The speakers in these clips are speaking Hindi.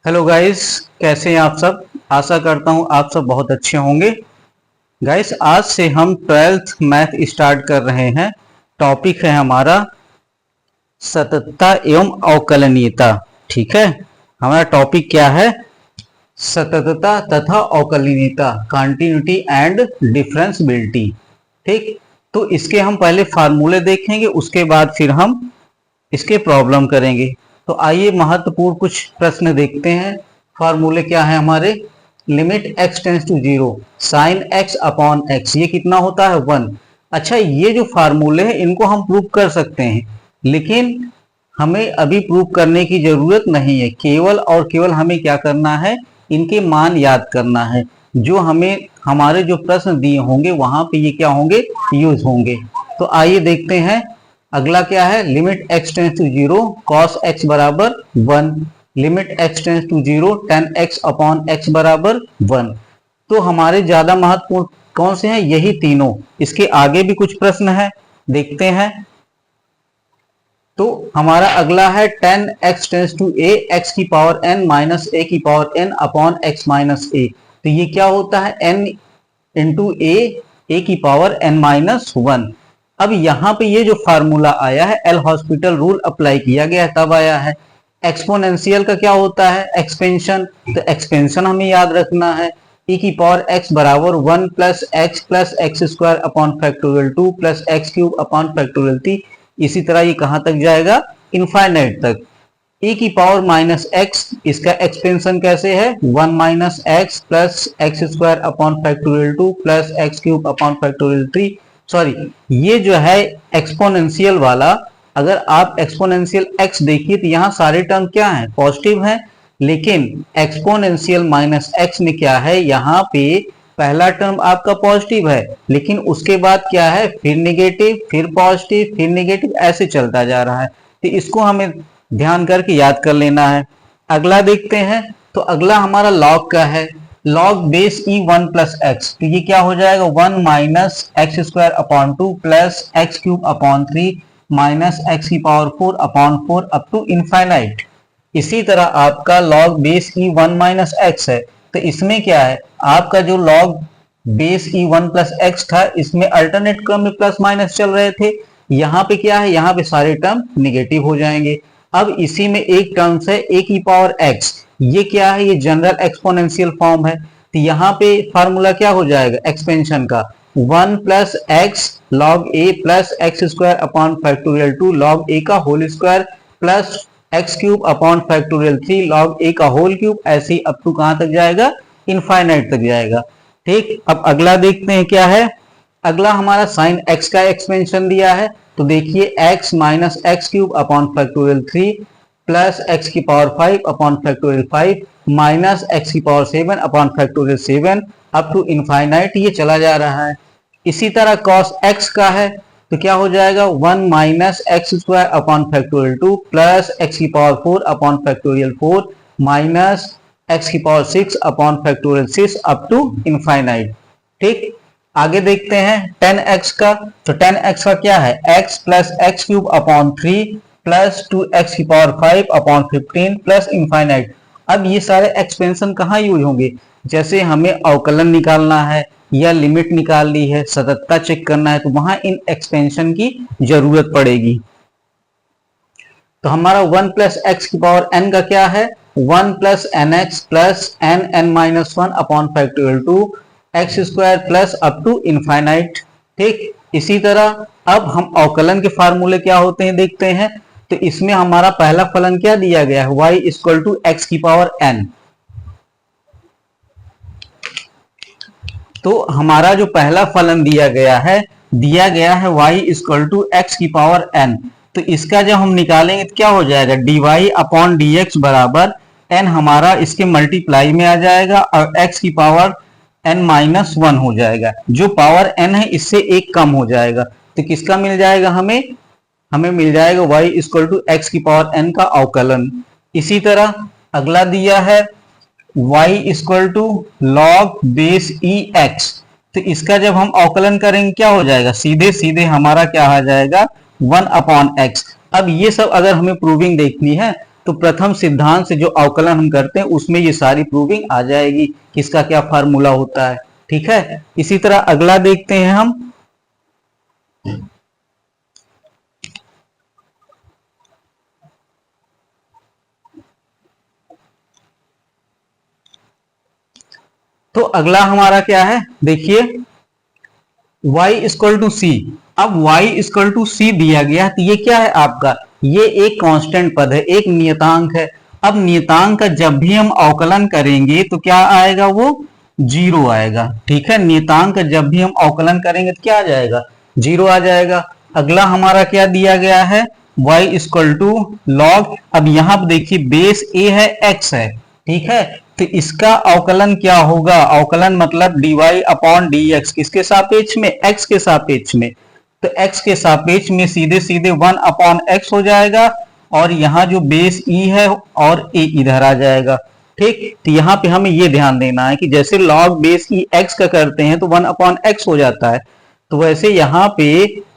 हेलो गाइस, कैसे हैं आप सब। आशा करता हूं आप सब बहुत अच्छे होंगे। गाइस, आज से हम 12th मैथ स्टार्ट कर रहे हैं। टॉपिक है हमारा सततता एवं अवकलनीयता। ठीक है, हमारा टॉपिक क्या है? सततता तथा अवकलनीयता, कंटिन्यूटी एंड डिफरेंशियबिलिटी। ठीक, तो इसके हम पहले फार्मूले देखेंगे, उसके बाद फिर हम इसके प्रॉब्लम करेंगे। तो आइए महत्वपूर्ण कुछ प्रश्न देखते हैं। फार्मूले क्या है हमारे? Limit x tends to zero sine x upon x, ये कितना होता है? 1। अच्छा, ये जो फार्मूले हैं इनको हम प्रूव कर सकते हैं, लेकिन हमें अभी प्रूव करने की जरूरत नहीं है। केवल और केवल हमें क्या करना है? इनके मान याद करना है, जो हमें हमारे जो प्रश्न दिए होंगे वहां पे ये क्या होंगे? यूज होंगे। तो आइए देखते हैं। अगला क्या है? Limit x tends to zero cos x बराबर 1, limit x tends to zero tan x upon x बराबर 1। तो हमारे ज्यादा महत्वपूर्ण कौन से हैं? यही तीनों। इसके आगे भी कुछ प्रश्न है, देखते हैं। तो हमारा अगला है ten x tends to a x की पावर n माइनस ए की power n upon x minus a. तो ये क्या होता है? n इंटू ए की पावर n माइनस 1। अब यहाँ पे ये जो फार्मूला आया है, एल हॉस्पिटल रूल अप्लाई किया गया है तब आया है। एक्सपोनेंशियल का क्या होता है? एक्सपेंशन। तो एक्सपेंशन हमें याद रखना है। e की पावर x बराबर 1 plus x square upon factorial 2 plus x cube upon factorial 3। इसी तरह ये कहां तक जाएगा? इनफाइनाइट तक। e की पावर माइनस एक्स, इसका एक्सपेंशन कैसे है? 1 minus x plus x square upon factorial 2 plus x cube upon factorial 3। Sorry, ये जो है एक्सपोनेंशियल वाला, अगर आप एक्सपोनेंशियल x देखिए तो यहाँ सारे टर्म क्या हैं? पॉजिटिव हैं। लेकिन एक्सपोनेंशियल माइनस x में क्या है? यहाँ पे पहला टर्म आपका पॉजिटिव है, लेकिन उसके बाद क्या है? फिर निगेटिव, फिर पॉजिटिव, फिर निगेटिव, ऐसे चलता जा रहा है। तो इसको हमें ध्यान करके याद कर लेना है। अगला देखते हैं। तो अगला हमारा लॉग का है। Log base e 1 plus x, तो ये क्या हो जाएगा? 1 minus x square upon 2 plus x cube upon 3 minus x की power 4 upon 4 up to infinite. इसी तरह आपका log base e 1 minus x है, तो इसमें क्या है? आपका जो log base e 1 plus x था, इसमें अल्टरनेट क्रम में प्लस माइनस चल रहे थे। यहाँ पे क्या है? यहाँ पे सारे टर्म निगेटिव हो जाएंगे। अब इसी में एक टर्म है ए की पावर एक्स, ये क्या है? ये जनरल एक्सपोनेंशियल फॉर्म है। तो यहाँ पे फार्मूला क्या हो जाएगा एक्सपेंशन का? 1 plus x log a plus x square upon factorial 2 log a का whole square plus x cube upon factorial 3 log a का होल क्यूब, ऐसे अप टू कहां तक जाएगा? इनफाइनाइट तक जाएगा। ठीक, अब अगला देखते हैं क्या है। अगला हमारा साइन एक्स का एक्सपेंशन दिया है। तो देखिए x minus x cube upon factorial 3 plus x की power 5 upon factorial 5 minus x की power 7 upon factorial 7 up to infinite, ये चला जा रहा है। इसी तरह cos x का है, तो क्या हो जाएगा? 1 minus x square upon factorial 2 plus x की power 4 upon factorial 4 minus x की power 6 upon factorial 6 up to infinite. ठीक, आगे देखते हैं 10x का। तो 10x का क्या है? x plus x cube upon 3 plus 2x की पावर 5 अपॉन 15 प्लस इनफाइनाइट। अब ये सारे एक्सपेंशन कहाँ यूज होंगे? जैसे हमें अवकलन निकालना है या लिमिट निकालनी है, सततता चेक करना है, तो वहां इन एक्सपेंशन की जरूरत पड़ेगी। तो हमारा 1 प्लस एक्स की पावर n का क्या है? 1 plus n x plus n minus 1 upon factorial 2 x square plus up to infinite. ठीक, इसी तरह अब हम अवकलन के फार्मूले क्या होते हैं देखते हैं। तो इसमें हमारा पहला फलन क्या दिया गया है? y इक्वल टू एक्स की पावर n। तो हमारा जो पहला फलन दिया गया है y इक्वल टू एक्स की पावर n। तो इसका जब हम निकालेंगे तो क्या हो जाएगा? dy अपॉन dx बराबर n, हमारा इसके मल्टीप्लाई में आ जाएगा और x की पावर n माइनस 1 हो जाएगा। जो पावर n है इससे एक कम हो जाएगा, तो किसका मिल जाएगा हमें? हमें मिल जाएगा y इक्वल टू एक्स की पावर n का अवकलन। इसी तरह अगला दिया है y equal to log base e x. तो इसका जब हम अवकलन करेंगे क्या हो जाएगा? सीधे हमारा क्या आ जाएगा? 1 अपॉन एक्स। अब ये सब अगर हमें प्रूविंग देखनी है तो प्रथम सिद्धांत से जो अवकलन हम करते हैं उसमें ये सारी प्रूविंग आ जाएगी, किसका क्या फार्मूला होता है। ठीक है, इसी तरह अगला देखते हैं हम। तो अगला हमारा क्या है, देखिए y इक्वल टू सी। अब y इक्वल टू सी दिया गया, तो ये क्या है आपका, ये एक कांस्टेंट पद है, एक नियतांक है। अब नियतांक का जब भी हम अवकलन करेंगे तो क्या आएगा, वो जीरो आएगा। ठीक है, नियतांक का जब भी हम अवकलन करेंगे तो क्या आ जाएगा, जीरो आ जाएगा। अगला हमारा क्या दिया गया है, y इक्वल टू लॉग। अब यहां पर देखिए बेस a है, x है। ठीक है, तो इसका अवकलन क्या होगा, अवकलन मतलब dy अपॉन dx, किसके सापेक्ष में, x के सापेक्ष में। तो x के सापेक्ष में सीधे सीधे 1 अपॉन x हो जाएगा, और यहाँ जो बेस e है और a इधर आ जाएगा। ठीक, तो यहाँ पे हमें ये ध्यान देना है कि जैसे log बेस e x का करते हैं तो 1 अपॉन x हो जाता है, तो वैसे यहाँ पे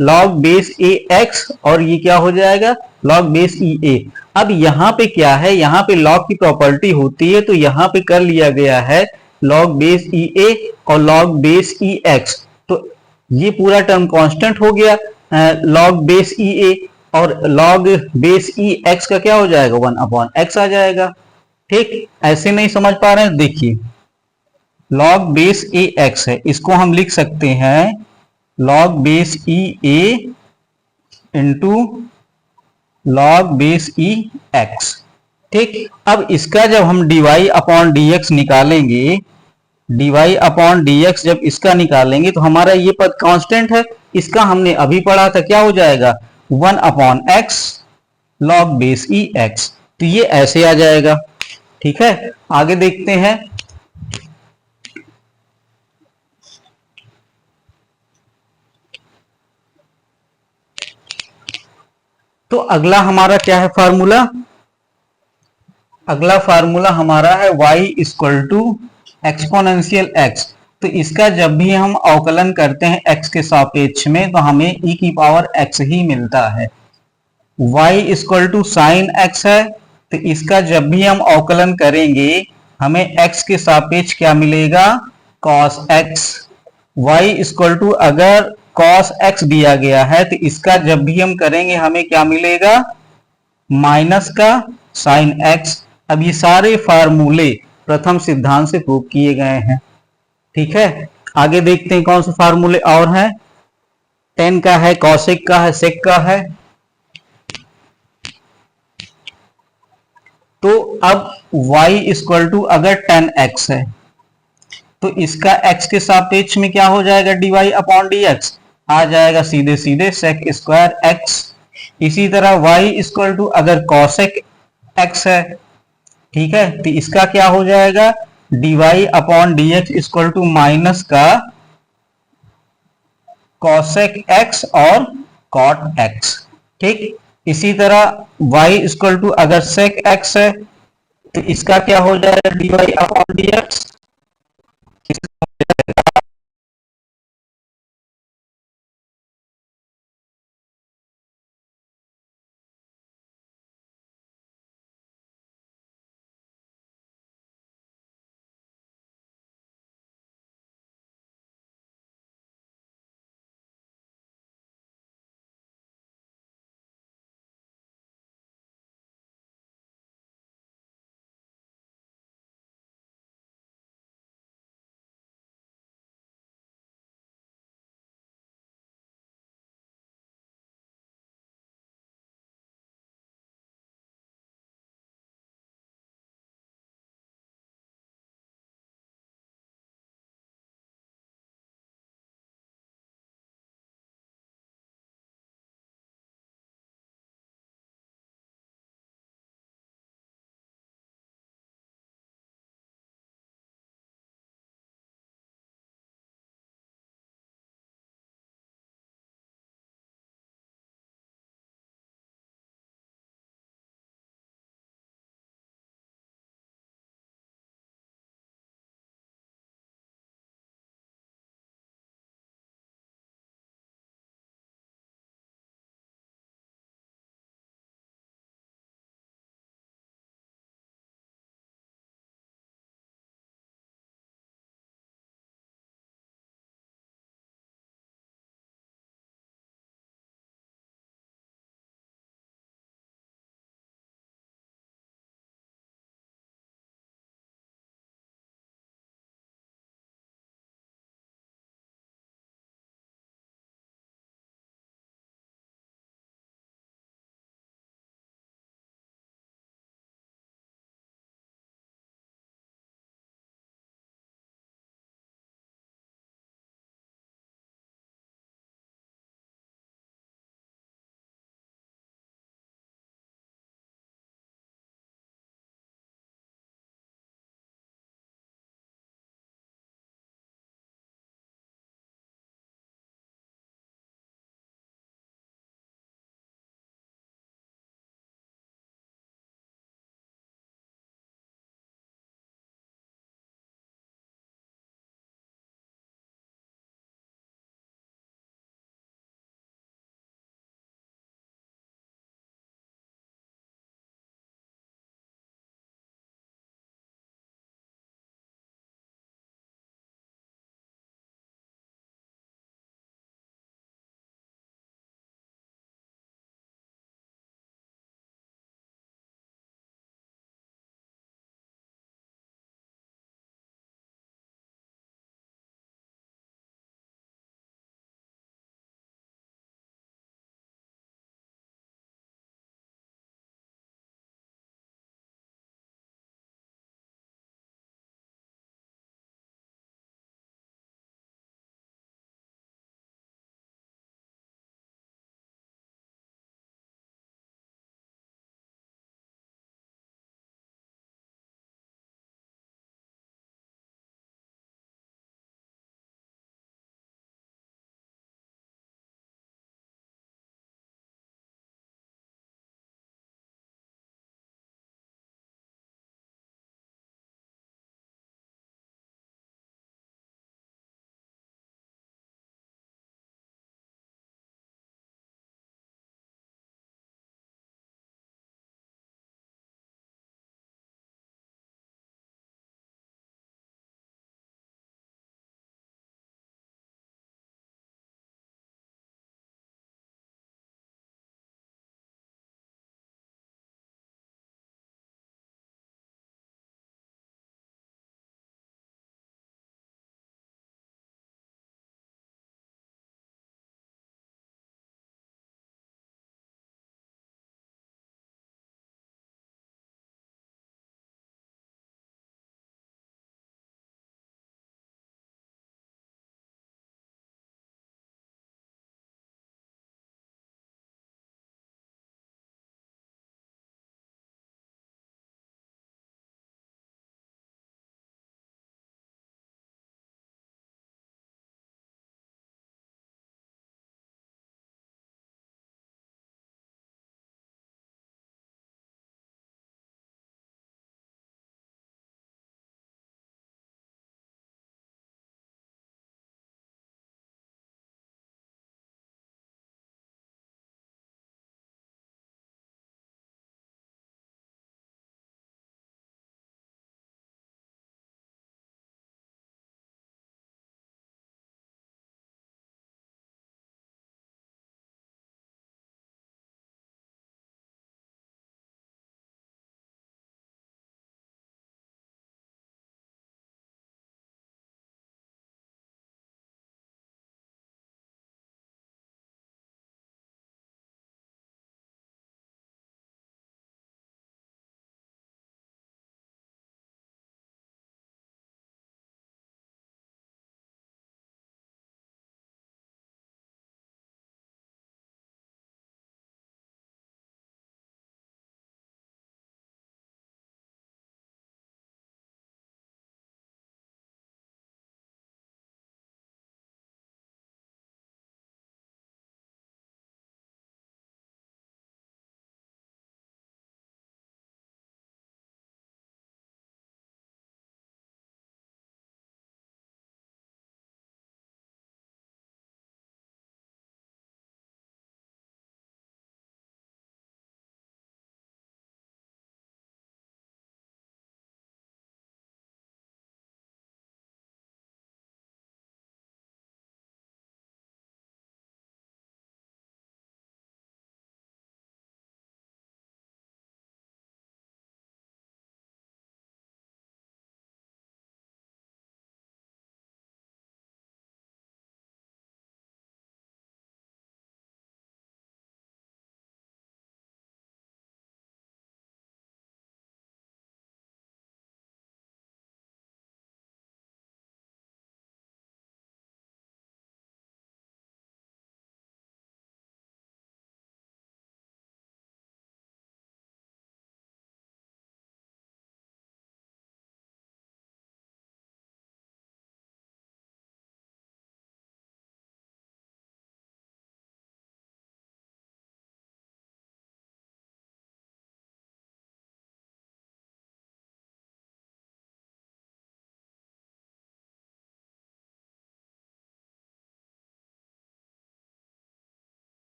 log बेस ए x और ये क्या हो जाएगा, log बेस ई ए। अब यहाँ पे क्या है, यहाँ पे log की प्रॉपर्टी होती है, तो यहाँ पे कर लिया गया है log बेस ई ए और log बेस ई x। तो ये पूरा टर्म कांस्टेंट हो गया, log बेस ई ए, और log बेस ई x का क्या हो जाएगा, 1 अपॉन x आ जाएगा। ठीक, ऐसे नहीं समझ पा रहे हैं, देखिए log बेस ए x है, इसको हम लिख सकते हैं log बेस ई ए इंटू log बेस ई x। ठीक, अब इसका जब हम dy अपॉन dx निकालेंगे, dy अपॉन dx जब इसका निकालेंगे तो हमारा ये पद कांस्टेंट है, इसका हमने अभी पढ़ा था, क्या हो जाएगा 1 अपॉन x log बेस ई x। तो ये ऐसे आ जाएगा। ठीक है, आगे देखते हैं। तो अगला हमारा क्या है फार्मूला, अगला फार्मूला हमारा है y equal to exponential x। तो इसका जब भी हम अवकलन करते हैं x के सापेक्ष में तो हमें e की पावर x ही मिलता है। y equal to sine x है, तो इसका जब भी हम अवकलन करेंगे हमें x के सापेक्ष क्या मिलेगा, cos x। y equal to अगर cos x दिया गया है तो इसका जब भी हम करेंगे हमें क्या मिलेगा, माइनस का sin x। अब ये सारे फार्मूले प्रथम सिद्धांत से प्रूव किए गए हैं। ठीक है, आगे देखते हैं कौन से फार्मूले और हैं। tan का है, cosec का है, sec का है। तो अब y इक्वल टू अगर tan x है तो इसका x के सापेक्ष में क्या हो जाएगा, dy अपॉन dx आ जाएगा, सीधे सीधे sec स्क्वायर x। इसी तरह y इक्वल टू अगर cosec x है, ठीक है, तो इसका क्या हो जाएगा, dy upon dx equal to minus का cosec x और cot x। ठीक, इसी तरह y इक्वल टू अगर sec x है तो इसका क्या हो जाएगा, dy अपॉन dx